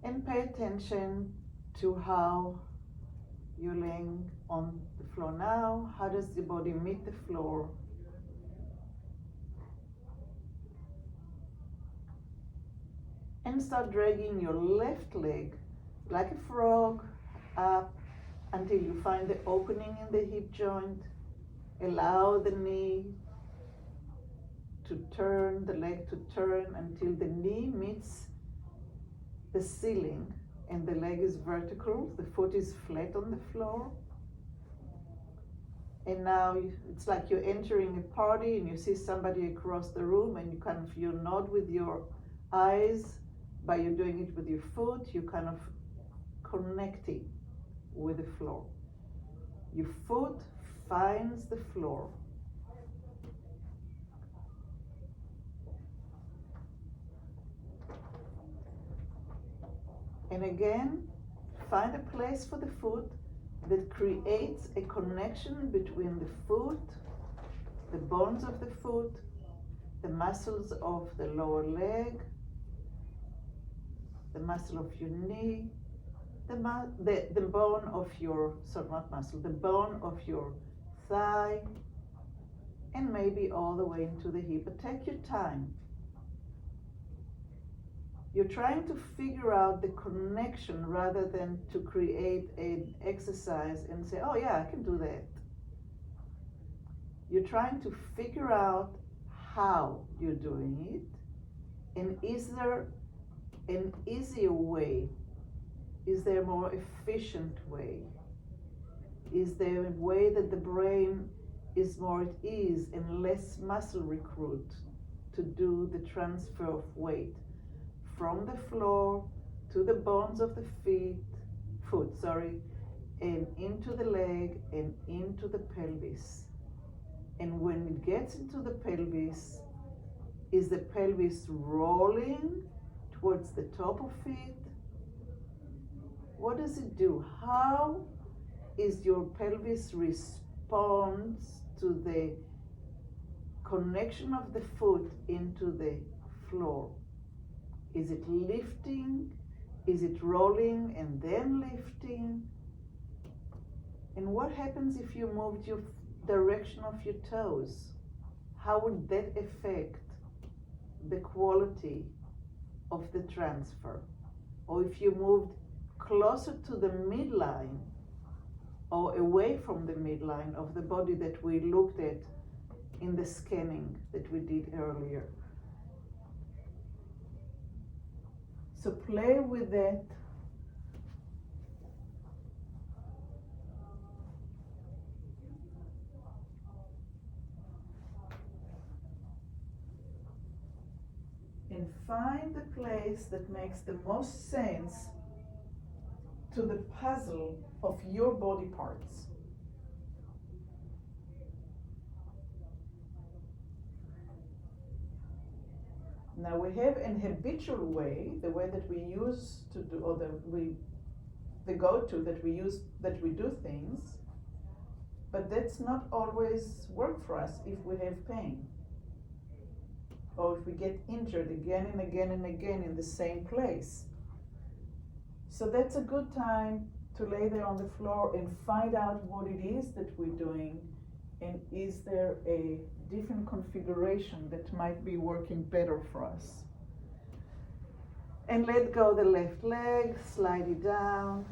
And pay attention to how you're laying on the floor now. How does the body meet the floor? And start dragging your left leg like a frog up until you find the opening in the hip joint. Allow the knee to turn, the leg to turn until the knee meets the ceiling and the leg is vertical, the foot is flat on the floor. And now it's like you're entering a party and you see somebody across the room and you nod with your eyes, but you're doing it with your foot, you're kind of connecting with the floor. Your foot finds the floor. And again, find a place for the foot that creates a connection between the foot, the bones of the foot, the muscles of the lower leg, the muscle of your knee, the bone of your, sorry, not muscle, the bone of your thigh, and maybe all the way into the hip. But take your time. You're trying to figure out the connection rather than to create an exercise and say, oh yeah, I can do that. You're trying to figure out how you're doing it, and is there an easier way? Is there a more efficient way? Is there a way that the brain is more at ease and less muscle recruit to do the transfer of weight from the floor to the bones of the foot, and into the leg and into the pelvis? And when it gets into the pelvis, is the pelvis rolling towards the top of it? What does it do? How is your pelvis response to the connection of the foot into the floor? Is it lifting? Is it rolling and then lifting? And what happens if you moved your direction of your toes? How would that affect the quality of the transfer? Or if you moved closer to the midline or away from the midline of the body that we looked at in the scanning that we did earlier. So play with that. And find the place that makes the most sense to the puzzle of your body parts. Now we have an habitual way, the way that we use to do, or the go-to that we use, that we do things, but that's not always work for us if we have pain. Or if we get injured again and again and again in the same place. So that's a good time to lay there on the floor and find out what it is that we're doing, and is there a different configuration that might be working better for us. And let go the left leg, slide it down.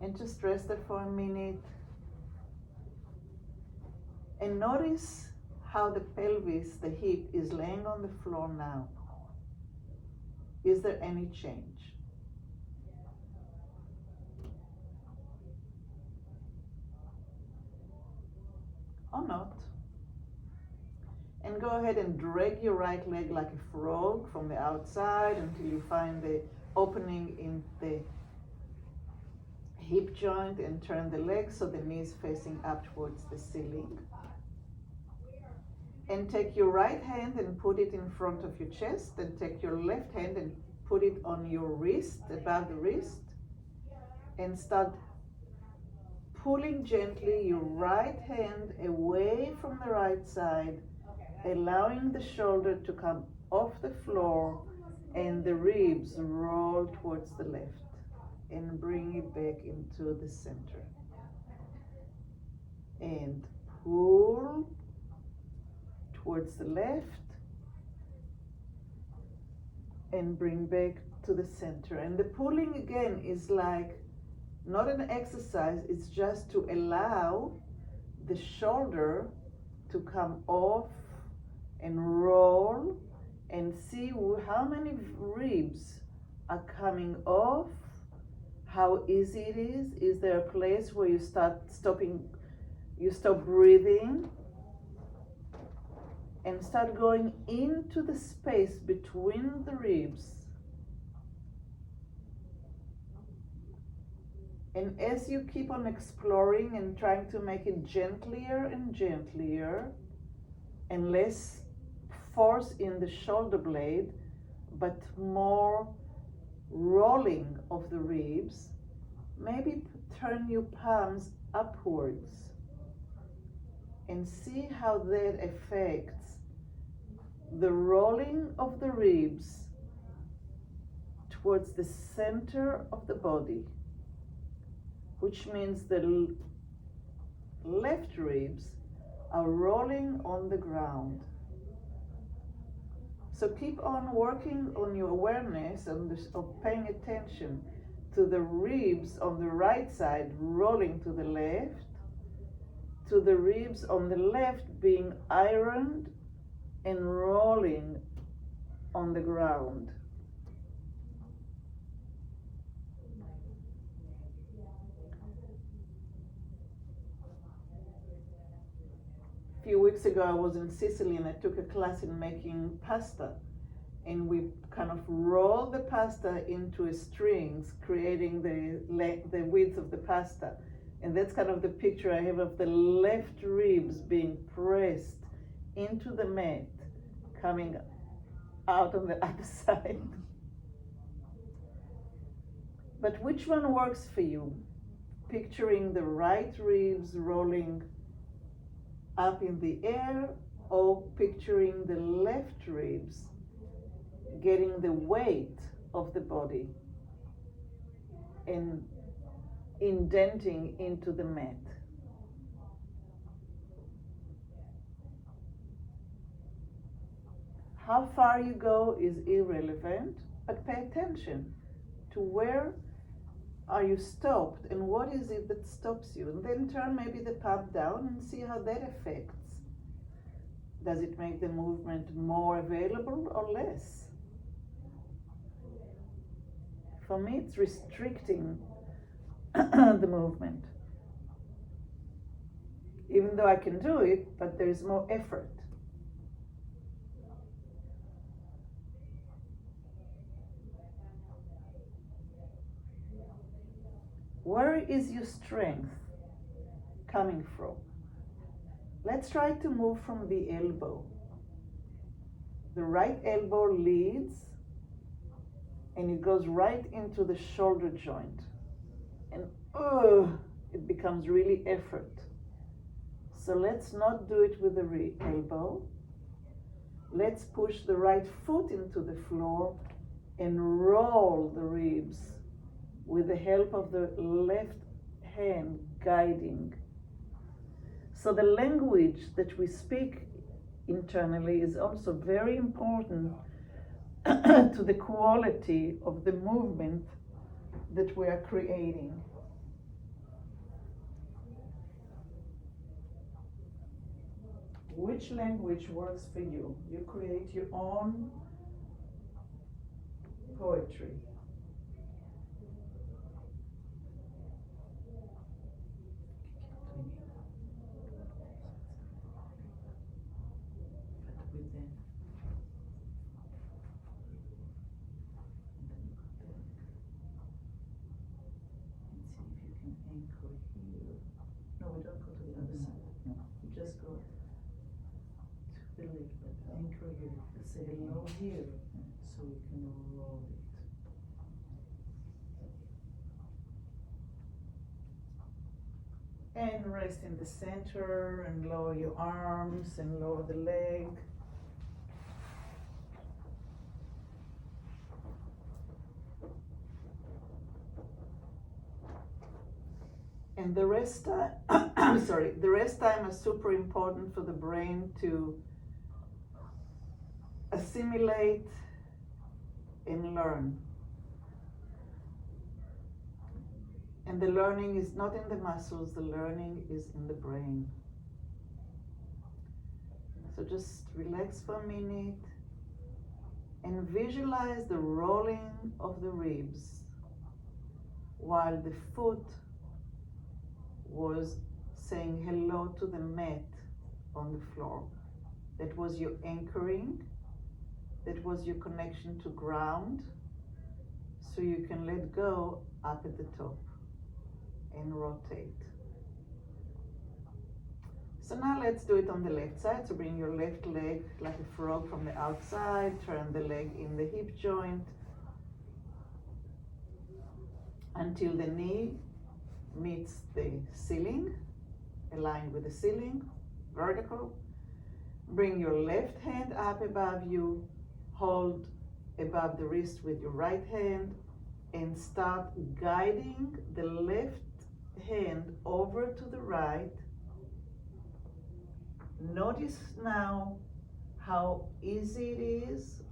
And just rest there for a minute. And notice how the pelvis, the hip, is laying on the floor now. Is there any change? Or not? And go ahead and drag your right leg like a frog from the outside until you find the opening in the hip joint, and turn the leg so the knee is facing up towards the ceiling. And take your right hand and put it in front of your chest, and take your left hand and put it on your wrist, above the wrist, and start pulling gently your right hand away from the right side, allowing the shoulder to come off the floor and the ribs roll towards the left, and bring it back into the center. And pull towards the left and bring back to the center. And the pulling again is like not an exercise, it's just to allow the shoulder to come off and roll, and see how many ribs are coming off, how easy it is. Is there a place where you stop breathing and start going into the space between the ribs? And as you keep on exploring and trying to make it gentler and gentler, and less force in the shoulder blade, but more rolling of the ribs, maybe turn your palms upwards and see how that affects the rolling of the ribs towards the center of the body, which means the left ribs are rolling on the ground. So keep on working on your awareness of paying attention to the ribs on the right side rolling to the left, to the ribs on the left being ironed and rolling on the ground. A few weeks ago I was in Sicily and I took a class in making pasta, and we kind of rolled the pasta into strings, creating the width of the pasta. And that's kind of the picture I have of the left ribs being pressed into the mat, coming out on the other side. But which one works for you? Picturing the right ribs rolling up in the air, or picturing the left ribs getting the weight of the body and indenting into the mat? How far you go is irrelevant, but pay attention to where are you stopped and what is it that stops you, and then turn maybe the palm down and see how that affects. Does it make the movement more available or less? For me, it's restricting the movement. Even though I can do it, but there is more effort. Where is your strength coming from? Let's try to move from the elbow. The right elbow leads and it goes right into the shoulder joint. And it becomes really effort. So let's not do it with the elbow. Let's push the right foot into the floor and roll the ribs with the help of the left hand guiding. So the language that we speak internally is also very important to the quality of the movement that we are creating. Which language works for you? You create your own poetry. No, we don't go to the other side. No. We just go to the left, but anchor here. Say hello here, so we can roll it. And rest in the center and lower your arms and lower the leg. And the rest time, the rest time is super important for the brain to assimilate and learn. And the learning is not in the muscles, the learning is in the brain. So just relax for a minute and visualize the rolling of the ribs while the foot was saying hello to the mat on the floor. That was your anchoring, that was your connection to ground, so you can let go up at the top and rotate. So now let's do it on the left side. So bring your left leg like a frog from the outside, turn the leg in the hip joint until the knee meets the ceiling, aligned with the ceiling, vertical. Bring your left hand up above you, hold above the wrist with your right hand, and start guiding the left hand over to the right. Notice now how easy it is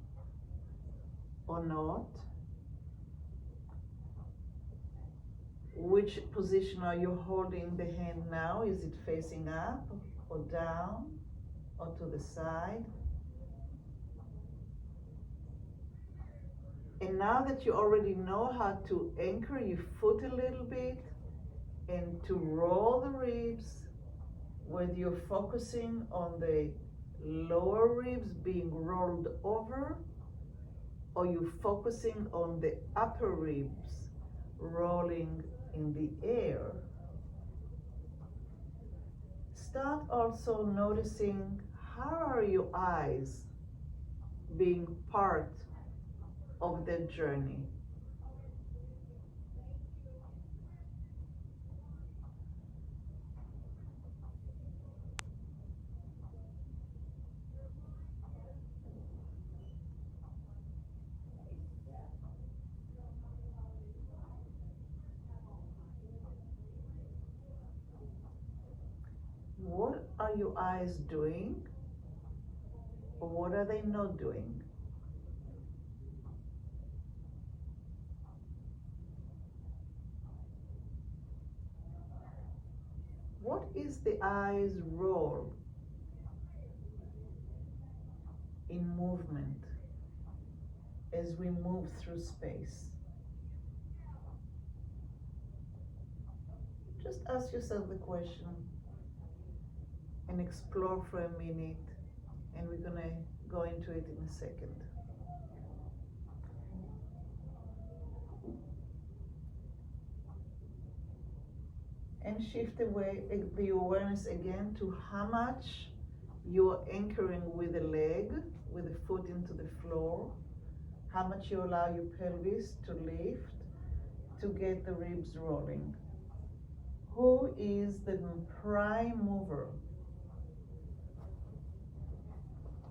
or not. Which position are you holding the hand now? Is it facing up or down or to the side? And now that you already know how to anchor your foot a little bit and to roll the ribs, whether you're focusing on the lower ribs being rolled over or you're focusing on the upper ribs rolling in the air, start also noticing how are your eyes being part of the journey. What are your eyes doing, or what are they not doing? What is the eyes' role in movement as we move through space? Just ask yourself the question and explore for a minute, and we're gonna go into it in a second. And shift the awareness again to how much you're anchoring with the leg, with the foot into the floor, how much you allow your pelvis to lift to get the ribs rolling. Who is the prime mover?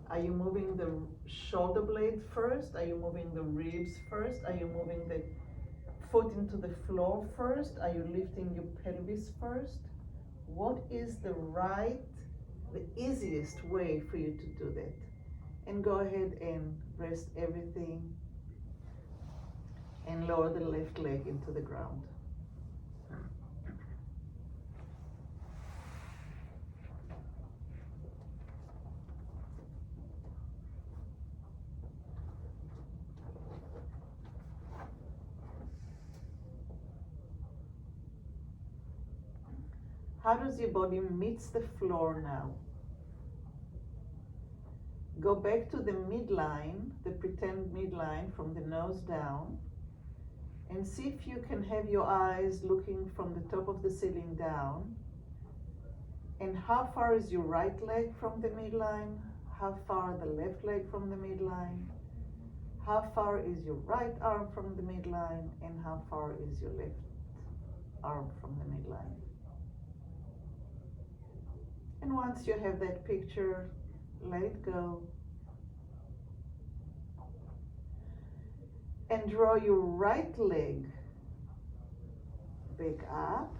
Are you moving the shoulder blade first? Are you moving the ribs first? Are you moving the foot into the floor first? Are you lifting your pelvis first? What is the easiest way for you to do that? And go ahead and rest everything and lower the left leg into the ground. How does your body meet the floor now? Go back to the midline, the pretend midline from the nose down, and see if you can have your eyes looking from the top of the ceiling down. And how far is your right leg from the midline? How far the left leg from the midline? How far is your right arm from the midline? And how far is your left arm from the midline? And once you have that picture, let it go. And draw your right leg back up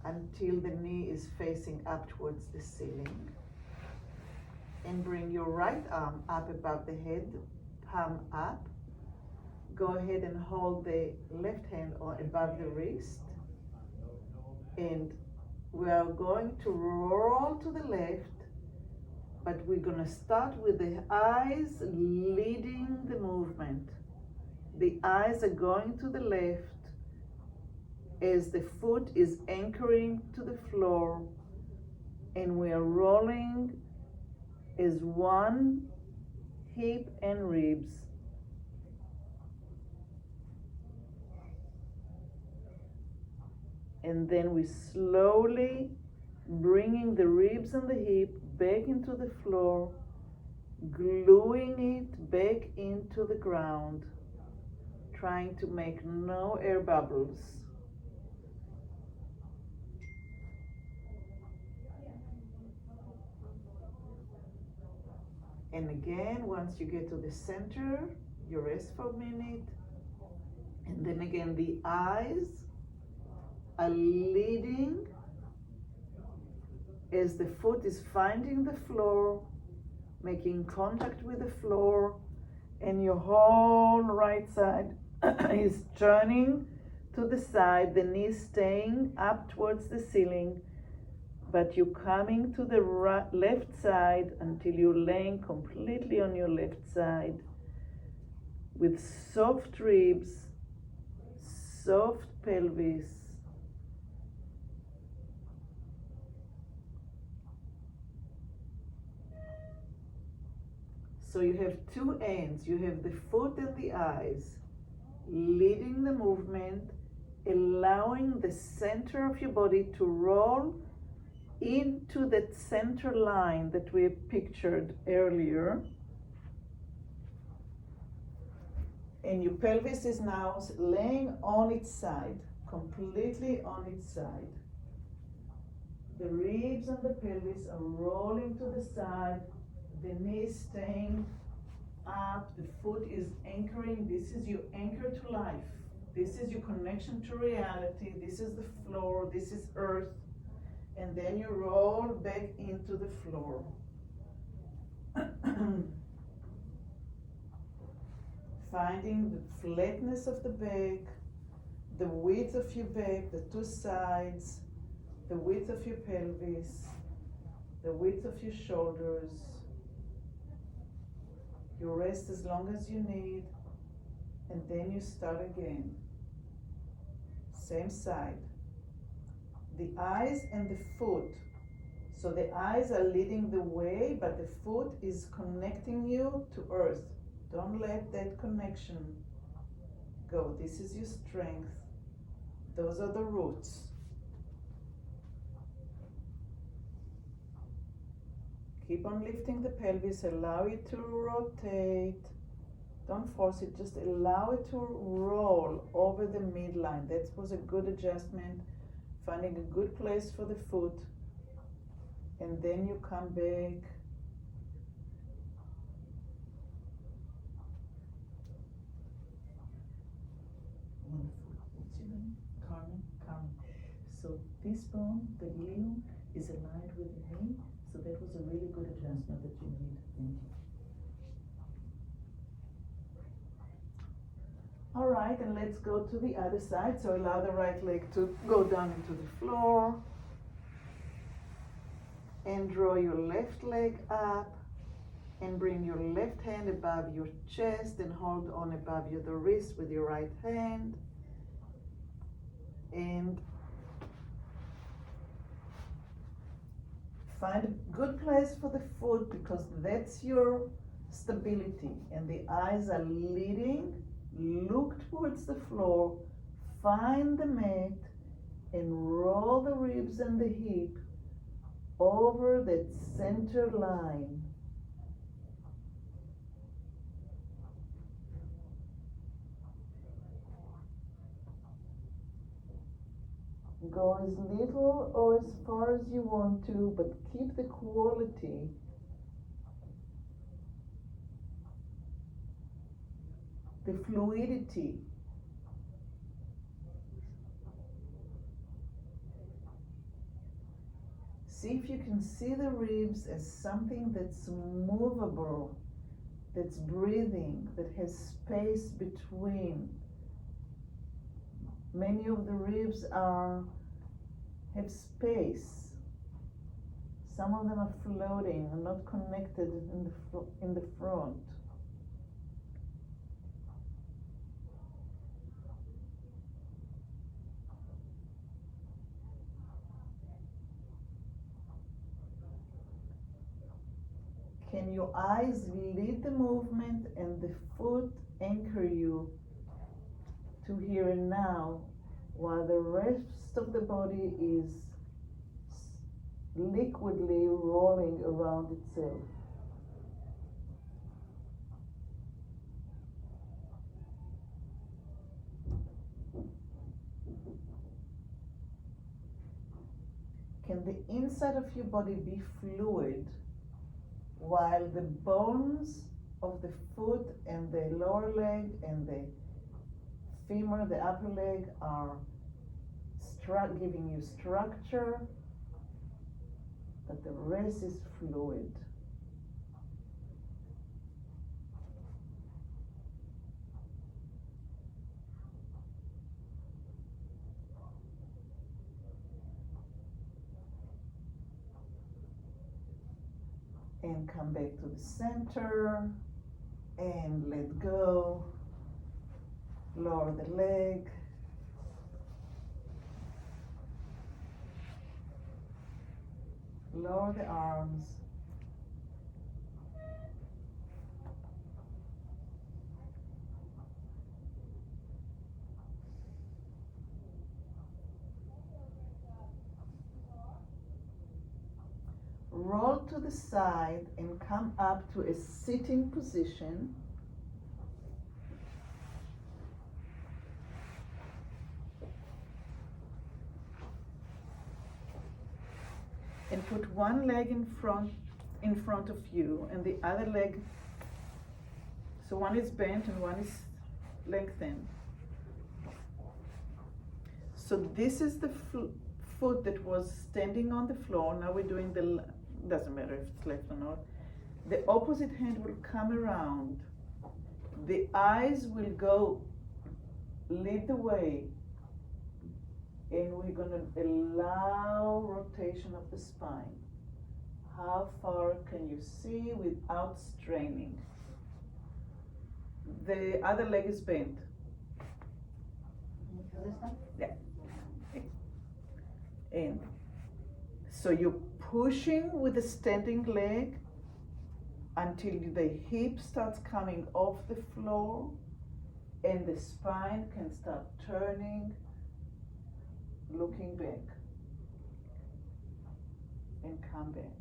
until the knee is facing up towards the ceiling. And bring your right arm up above the head, palm up. Go ahead and hold the left hand above the wrist. And we are going to roll to the left, but we're going to start with the eyes leading the movement. The eyes are going to the left as the foot is anchoring to the floor, and we are rolling as one hip and ribs. And then we slowly bringing the ribs and the hip back into the floor, gluing it back into the ground, trying to make no air bubbles. And again, once you get to the center, you rest for a minute. And then again, the eyes are leading as the foot is finding the floor, making contact with the floor, and your whole right side is turning to the side, the knees staying up towards the ceiling, but you're coming to the left side until you're laying completely on your left side with soft ribs, soft pelvis. So you have two ends. You have the foot and the eyes leading the movement, allowing the center of your body to roll into that center line that we pictured earlier. And your pelvis is now laying on its side, completely on its side. The ribs and the pelvis are rolling to the side, the knees staying up, the foot is anchoring. This is your anchor to life. This is your connection to reality. This is the floor, this is earth. And then you roll back into the floor. Finding the flatness of the back, the width of your back, the two sides, the width of your pelvis, the width of your shoulders. You rest as long as you need, and then you start again. Same side. The eyes and the foot. So the eyes are leading the way, but the foot is connecting you to earth. Don't let that connection go. This is your strength. Those are the roots. Keep on lifting the pelvis, allow it to rotate. Don't force it, just allow it to roll over the midline. That was a good adjustment. Finding a good place for the foot. And then you come back. Wonderful. What's your name? Carmen? Carmen. So this bone, the ilium, is aligned with the knee. So that was a really good adjustment that you made. Thank you. All right, and let's go to the other side. So allow the right leg to go down into the floor. And draw your left leg up. And bring your left hand above your chest and hold on above the wrist with your right hand. And find a good place for the foot, because that's your stability. And the eyes are leading. Look towards the floor. Find the mat and roll the ribs and the hip over that center line. Go as little or as far as you want to, but keep the quality. The fluidity. See if you can see the ribs as something that's movable, that's breathing, that has space between. Many of the ribs have space. Some of them are floating and not connected in the front. Can your eyes lead the movement and the foot anchor you to here and now, while the rest of the body is liquidly rolling around itself? Can the inside of your body be fluid, while the bones of the foot and the lower leg and the femur, the upper leg, are giving you structure, but the rest is fluid? And come back to the center and let go. Lower the leg. Lower the arms. Roll to the side and come up to a sitting position. And put one leg in front of you, and the other leg, so one is bent and one is lengthened. So this is the foot that was standing on the floor. Now we're doing doesn't matter if it's left or not. The opposite hand will come around. The eyes will go, lead the way. And we're going to allow rotation of the spine. How far can you see without straining? The other leg is bent. Yeah. And so you're pushing with the standing leg until the hip starts coming off the floor and the spine can start turning, looking back, and come back.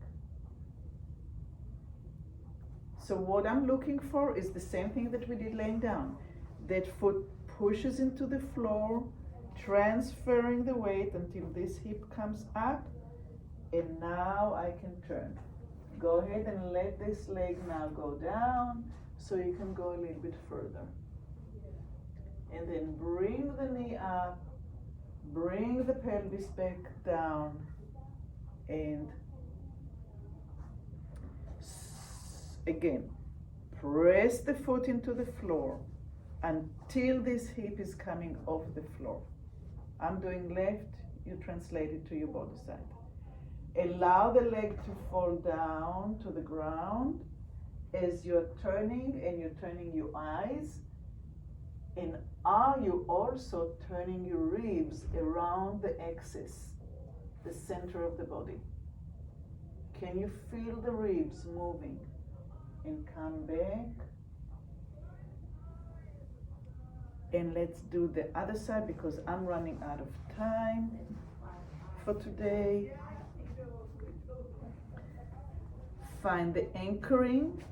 So what I'm looking for is the same thing that we did laying down. That foot pushes into the floor, transferring the weight until this hip comes up, and now I can turn. Go ahead and let this leg now go down so you can go a little bit further. And then bring the knee up, bring the pelvis back down, and again, press the foot into the floor until this hip is coming off the floor. I'm doing left, you translate it to your body side. Allow the leg to fall down to the ground as you're turning, and you're turning your eyes. And are you also turning your ribs around the axis, the center of the body? Can you feel the ribs moving? And come back. And let's do the other side because I'm running out of time for today. Find the anchoring,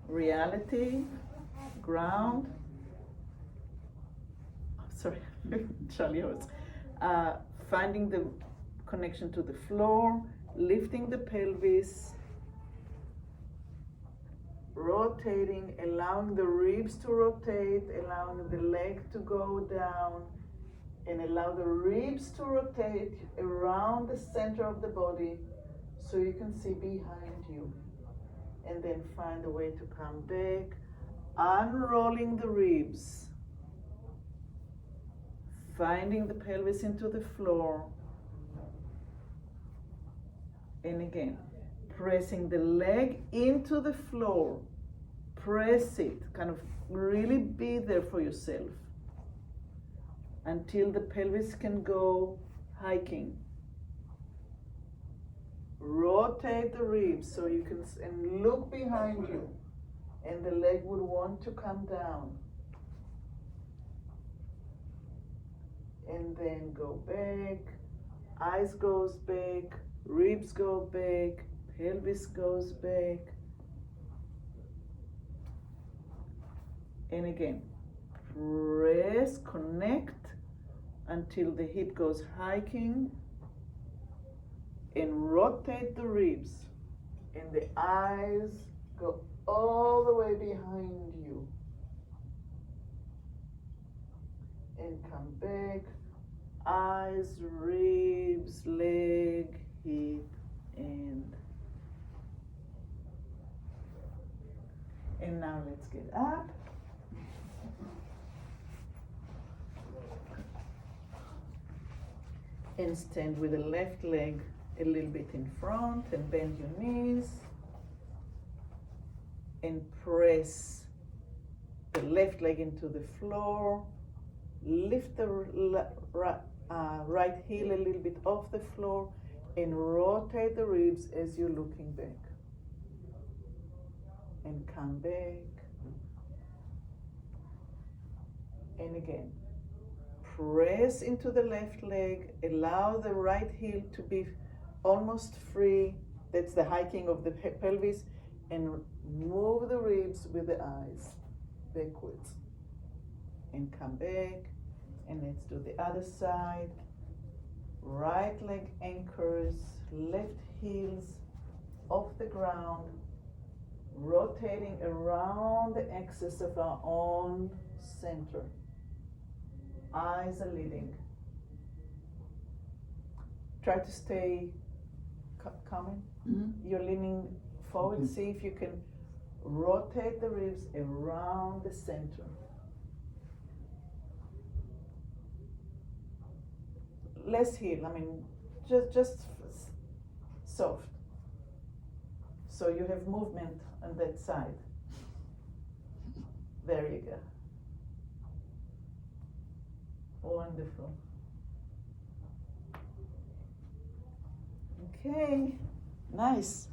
reality, ground. Sorry, Charlie Horse. Finding the connection to the floor, lifting the pelvis, rotating, allowing the ribs to rotate, allowing the leg to go down, and allow the ribs to rotate around the center of the body so you can see behind you. And then find a way to come back, unrolling the ribs, finding the pelvis into the floor, and again, pressing the leg into the floor. Press it, kind of really be there for yourself until the pelvis can go hiking. Rotate the ribs so you can, and look behind you, and the leg would want to come down. And then go back, eyes goes back, ribs go back, pelvis goes back. And again, press, connect until the hip goes hiking, and rotate the ribs, and the eyes go all the way behind you. And come back, eyes, ribs, leg, hip, and now let's get up. And stand with the left leg a little bit in front and bend your knees. And press the left leg into the floor. Lift the right heel a little bit off the floor and rotate the ribs as you're looking back. And come back. And again, press into the left leg, allow the right heel to be almost free. That's the hiking of the pelvis. And move the ribs with the eyes backwards. And come back. And let's do the other side. Right leg anchors, left heels off the ground, rotating around the axis of our own center. Eyes are leading. Try to stay calm. You're leaning forward. See if you can rotate the ribs around the center. Less heel, just soft. So you have movement on that side. There you go. Wonderful. Okay, nice.